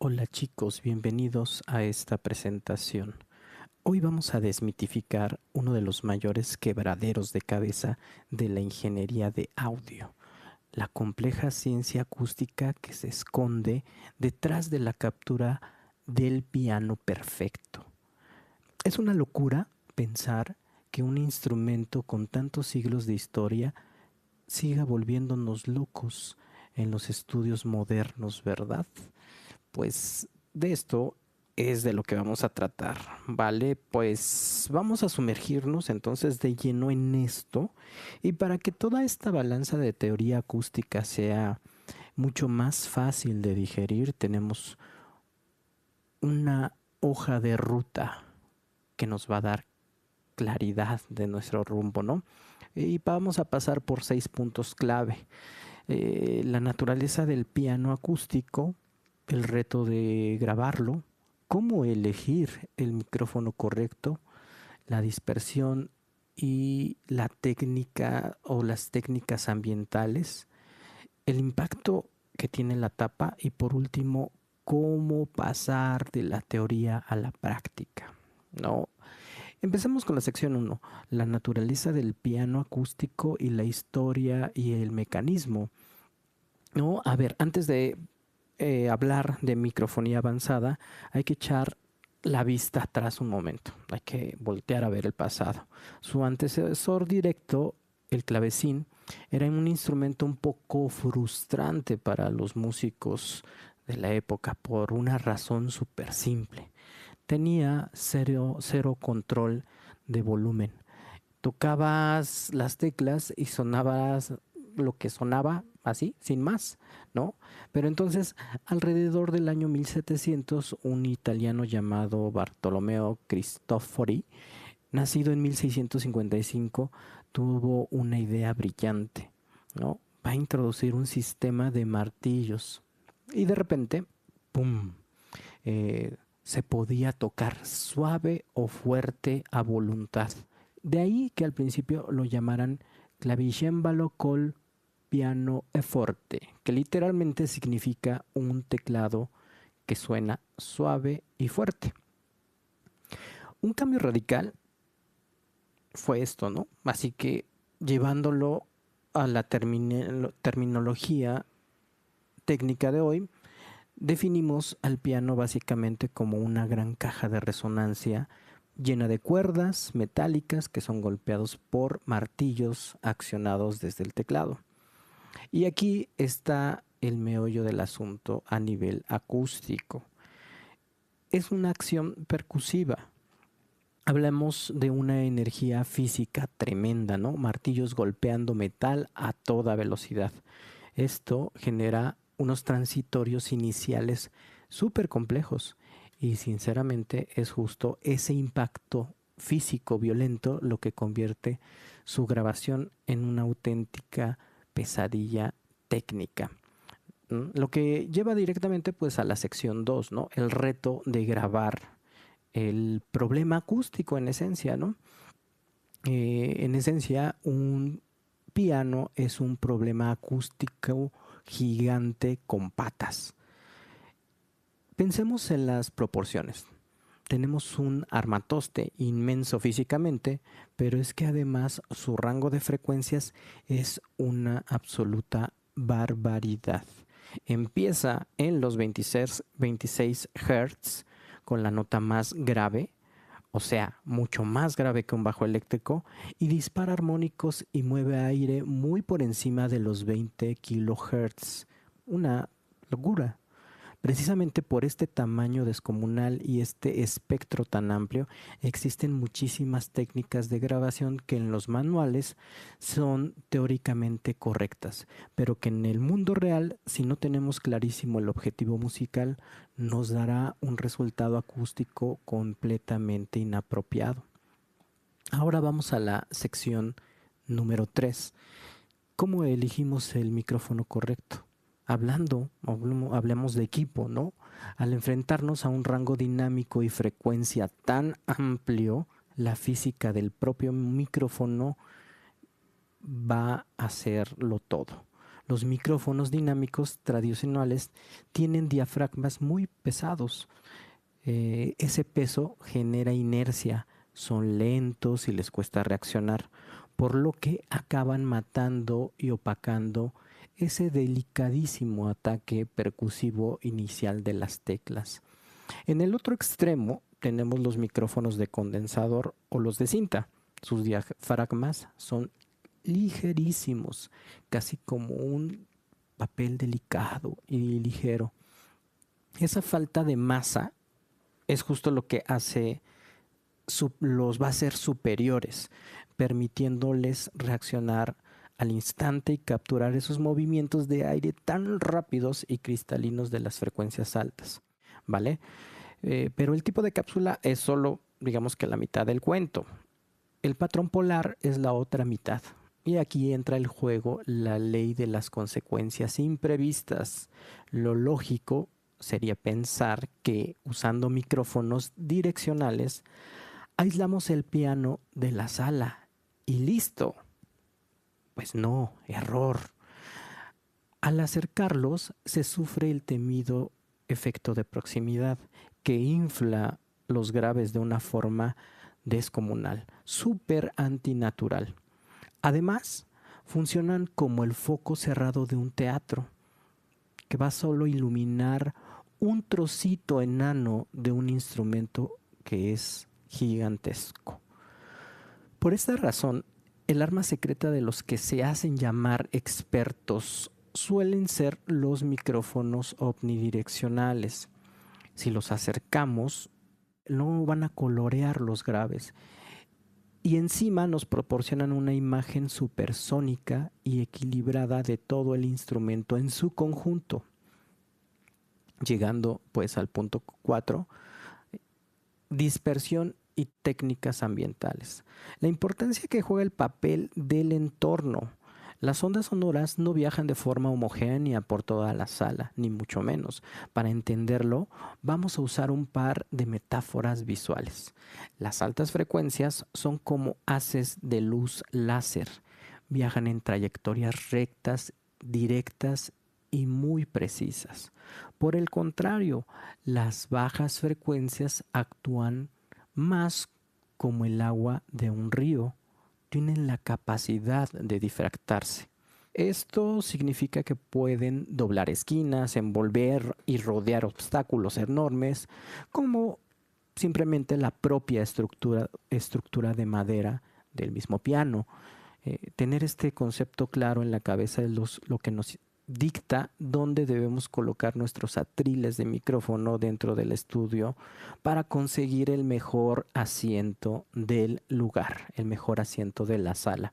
Hola chicos, bienvenidos a esta presentación. Hoy vamos a desmitificar uno de los mayores quebraderos de cabeza de la ingeniería de audio, la compleja ciencia acústica que se esconde detrás de la captura del piano perfecto. Es una locura pensar que un instrumento con tantos siglos de historia siga volviéndonos locos en los estudios modernos, ¿verdad? Pues de esto es de lo que vamos a tratar, ¿vale? Pues vamos a sumergirnos entonces de lleno en esto y para que toda esta balanza de teoría acústica sea mucho más fácil de digerir, tenemos una hoja de ruta que nos va a dar claridad de nuestro rumbo, ¿no? Y vamos a pasar por 6 puntos clave. La naturaleza del piano acústico, el reto de grabarlo, cómo elegir el micrófono correcto, la dispersión y la técnica o las técnicas ambientales, el impacto que tiene la tapa y por último, cómo pasar de la teoría a la práctica. No, empecemos con la sección 1, la naturaleza del piano acústico y la historia y el mecanismo. No, a ver, antes de hablar de microfonía avanzada, hay que echar la vista atrás un momento. Hay que voltear a ver el pasado. Su antecesor directo, el clavecín, era un instrumento un poco frustrante para los músicos de la época por una razón súper simple. Tenía cero control de volumen. Tocabas las teclas y sonabas lo que sonaba así, sin más, ¿no? Pero entonces, alrededor del año 1700, un italiano llamado Bartolomeo Cristofori, nacido en 1655, tuvo una idea brillante, ¿no? Va a introducir un sistema de martillos y de repente, ¡pum! Se podía tocar suave o fuerte a voluntad. De ahí que al principio lo llamaran clavicembalo col piano e forte, que literalmente significa un teclado que suena suave y fuerte. Un cambio radical fue esto, ¿no? Así que llevándolo a la terminología técnica de hoy, definimos al piano básicamente como una gran caja de resonancia llena de cuerdas metálicas que son golpeados por martillos accionados desde el teclado. Y aquí está el meollo del asunto a nivel acústico. Es una acción percusiva. Hablamos de una energía física tremenda, ¿no? Martillos golpeando metal a toda velocidad. Esto genera unos transitorios iniciales súper complejos y sinceramente es justo ese impacto físico violento lo que convierte su grabación en una auténtica pesadilla técnica. Lo que lleva directamente pues a la sección 2, ¿no? El reto de grabar el problema acústico en esencia, ¿no? En esencia, un piano es un problema acústico gigante con patas. Pensemos en las proporciones. Tenemos un armatoste inmenso físicamente, pero es que además su rango de frecuencias es una absoluta barbaridad. Empieza en los 26 Hz con la nota más grave, o sea, mucho más grave que un bajo eléctrico, y dispara armónicos y mueve aire muy por encima de los 20 kHz. Una locura. Precisamente por este tamaño descomunal y este espectro tan amplio, existen muchísimas técnicas de grabación que en los manuales son teóricamente correctas, pero que en el mundo real, si no tenemos clarísimo el objetivo musical, nos dará un resultado acústico completamente inapropiado. Ahora vamos a la sección número 3. ¿Cómo elegimos el micrófono correcto? Hablemos de equipo, ¿no? Al enfrentarnos a un rango dinámico y frecuencia tan amplio, la física del propio micrófono va a hacerlo todo. Los micrófonos dinámicos tradicionales tienen diafragmas muy pesados. Ese peso genera inercia, son lentos y les cuesta reaccionar, por lo que acaban matando y opacando ese delicadísimo ataque percusivo inicial de las teclas. En el otro extremo tenemos los micrófonos de condensador o los de cinta. Sus diafragmas son ligerísimos, casi como un papel delicado y ligero. Esa falta de masa es justo lo que los va a hacer superiores, permitiéndoles reaccionar al instante y capturar esos movimientos de aire tan rápidos y cristalinos de las frecuencias altas, ¿vale? Pero el tipo de cápsula es solo, digamos que la mitad del cuento. El patrón polar es la otra mitad. Y aquí entra el juego la ley de las consecuencias imprevistas. Lo lógico sería pensar que usando micrófonos direccionales aislamos el piano de la sala y listo. Pues no, error. Al acercarlos se sufre el temido efecto de proximidad que infla los graves de una forma descomunal, súper antinatural. Además, funcionan como el foco cerrado de un teatro, que va solo a iluminar un trocito enano de un instrumento que es gigantesco. Por esta razón, el arma secreta de los que se hacen llamar expertos suelen ser los micrófonos omnidireccionales. Si los acercamos, no van a colorear los graves. Y encima nos proporcionan una imagen supersónica y equilibrada de todo el instrumento en su conjunto. Llegando pues al punto 4, dispersión y técnicas ambientales. La importancia que juega el papel del entorno. Las ondas sonoras no viajan de forma homogénea por toda la sala, ni mucho menos. Para entenderlo, vamos a usar un par de metáforas visuales. Las altas frecuencias son como haces de luz láser. Viajan en trayectorias rectas, directas y muy precisas. Por el contrario, las bajas frecuencias actúan más como el agua de un río. Tienen la capacidad de difractarse. Esto significa que pueden doblar esquinas, envolver y rodear obstáculos enormes, como simplemente la propia estructura de madera del mismo piano. Tener este concepto claro en la cabeza es lo que nos dicta dónde debemos colocar nuestros atriles de micrófono dentro del estudio para conseguir el mejor asiento del lugar, el mejor asiento de la sala.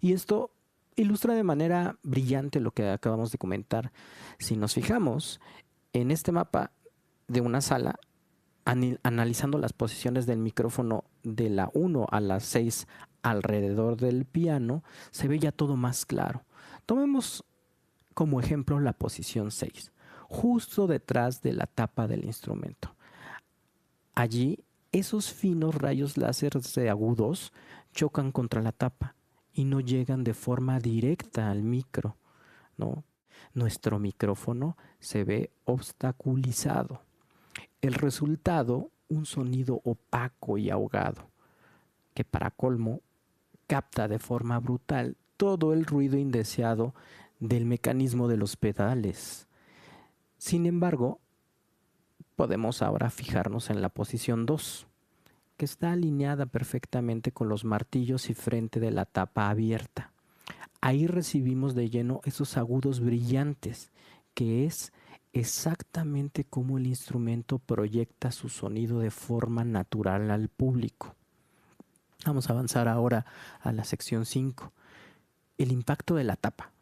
Y esto ilustra de manera brillante lo que acabamos de comentar. Si nos fijamos en este mapa de una sala, analizando las posiciones del micrófono de la 1 a la 6 alrededor del piano, se ve ya todo más claro. Tomemos como ejemplo la posición 6, justo detrás de la tapa del instrumento. Allí, esos finos rayos láser de agudos chocan contra la tapa y no llegan de forma directa al micro, ¿no? Nuestro micrófono se ve obstaculizado. El resultado, un sonido opaco y ahogado, que para colmo capta de forma brutal todo el ruido indeseado del mecanismo de los pedales. Sin embargo, podemos ahora fijarnos en la posición 2, que está alineada perfectamente con los martillos y frente de la tapa abierta. Ahí recibimos de lleno esos agudos brillantes, que es exactamente como el instrumento proyecta su sonido de forma natural al público. Vamos a avanzar ahora a la sección 5. El impacto de la tapa.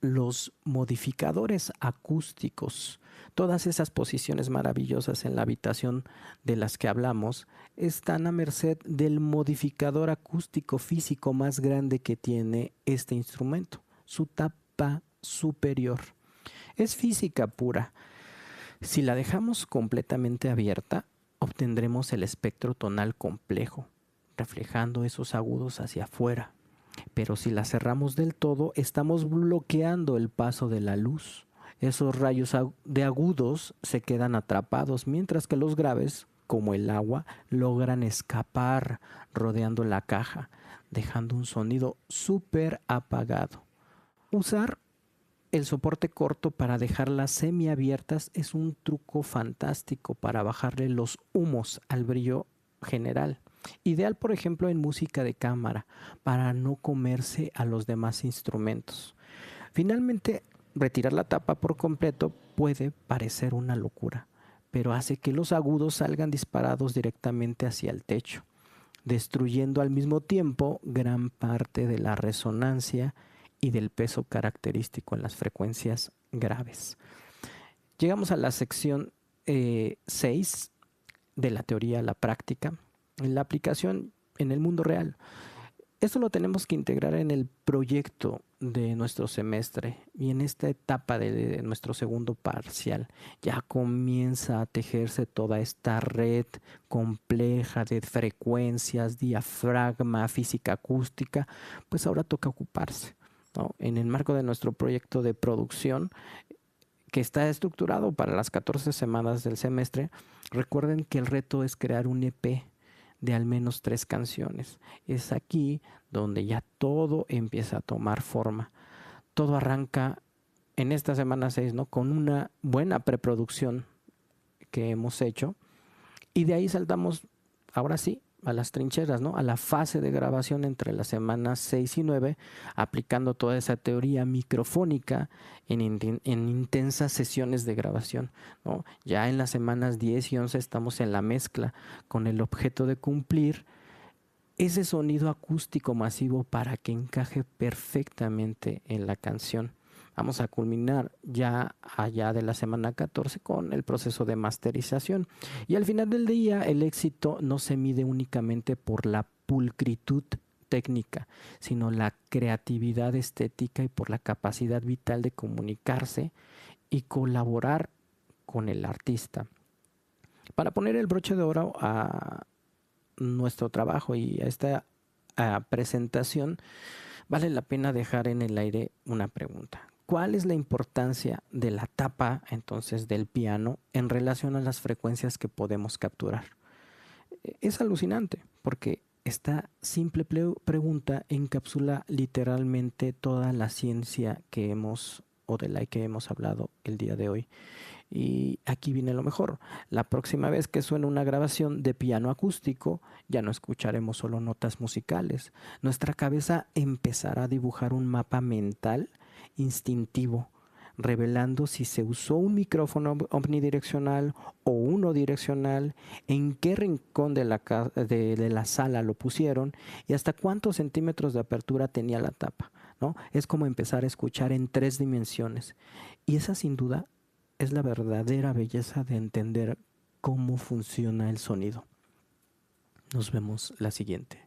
Los modificadores acústicos, todas esas posiciones maravillosas en la habitación de las que hablamos, están a merced del modificador acústico físico más grande que tiene este instrumento, su tapa superior. Es física pura. Si la dejamos completamente abierta, obtendremos el espectro tonal complejo, reflejando esos agudos hacia afuera. Pero si la cerramos del todo, estamos bloqueando el paso de la luz. Esos rayos de agudos se quedan atrapados, mientras que los graves, como el agua, logran escapar rodeando la caja, dejando un sonido súper apagado. Usar el soporte corto para dejarlas semiabiertas es un truco fantástico para bajarle los humos al brillo general. Ideal, por ejemplo, en música de cámara, para no comerse a los demás instrumentos. Finalmente, retirar la tapa por completo puede parecer una locura, pero hace que los agudos salgan disparados directamente hacia el techo, destruyendo al mismo tiempo gran parte de la resonancia y del peso característico en las frecuencias graves. Llegamos a la sección 6 de la teoría a la práctica, en la aplicación en el mundo real. Esto lo tenemos que integrar en el proyecto de nuestro semestre y en esta etapa de nuestro segundo parcial ya comienza a tejerse toda esta red compleja de frecuencias, diafragma, física acústica, pues ahora toca ocuparse, ¿no? En el marco de nuestro proyecto de producción, que está estructurado para las 14 semanas del semestre, recuerden que el reto es crear un EP de al menos 3 canciones. Es aquí donde ya todo empieza a tomar forma. Todo arranca en esta semana 6, ¿no? Con una buena preproducción que hemos hecho, y de ahí saltamos, ahora sí, a las trincheras, ¿no? A la fase de grabación entre las semanas 6 y 9, aplicando toda esa teoría microfónica en intensas sesiones de grabación, ¿no? Ya en las semanas 10 y 11 estamos en la mezcla con el objeto de cumplir ese sonido acústico masivo para que encaje perfectamente en la canción. Vamos a culminar ya allá de la semana 14 con el proceso de masterización. Y al final del día, el éxito no se mide únicamente por la pulcritud técnica, sino la creatividad estética y por la capacidad vital de comunicarse y colaborar con el artista. Para poner el broche de oro a nuestro trabajo y a esta presentación, vale la pena dejar en el aire una pregunta. ¿Cuál es la importancia de la tapa entonces del piano en relación a las frecuencias que podemos capturar? Es alucinante porque esta simple pregunta encapsula literalmente toda la ciencia que hemos o de la que hemos hablado el día de hoy. Y aquí viene lo mejor. La próxima vez que suene una grabación de piano acústico, ya no escucharemos solo notas musicales. Nuestra cabeza empezará a dibujar un mapa mental instintivo, revelando si se usó un micrófono omnidireccional o uno direccional, en qué rincón de la sala lo pusieron y hasta cuántos centímetros de apertura tenía la tapa, ¿no? Es como empezar a escuchar en 3 dimensiones. Y esa sin duda es la verdadera belleza de entender cómo funciona el sonido. Nos vemos la siguiente.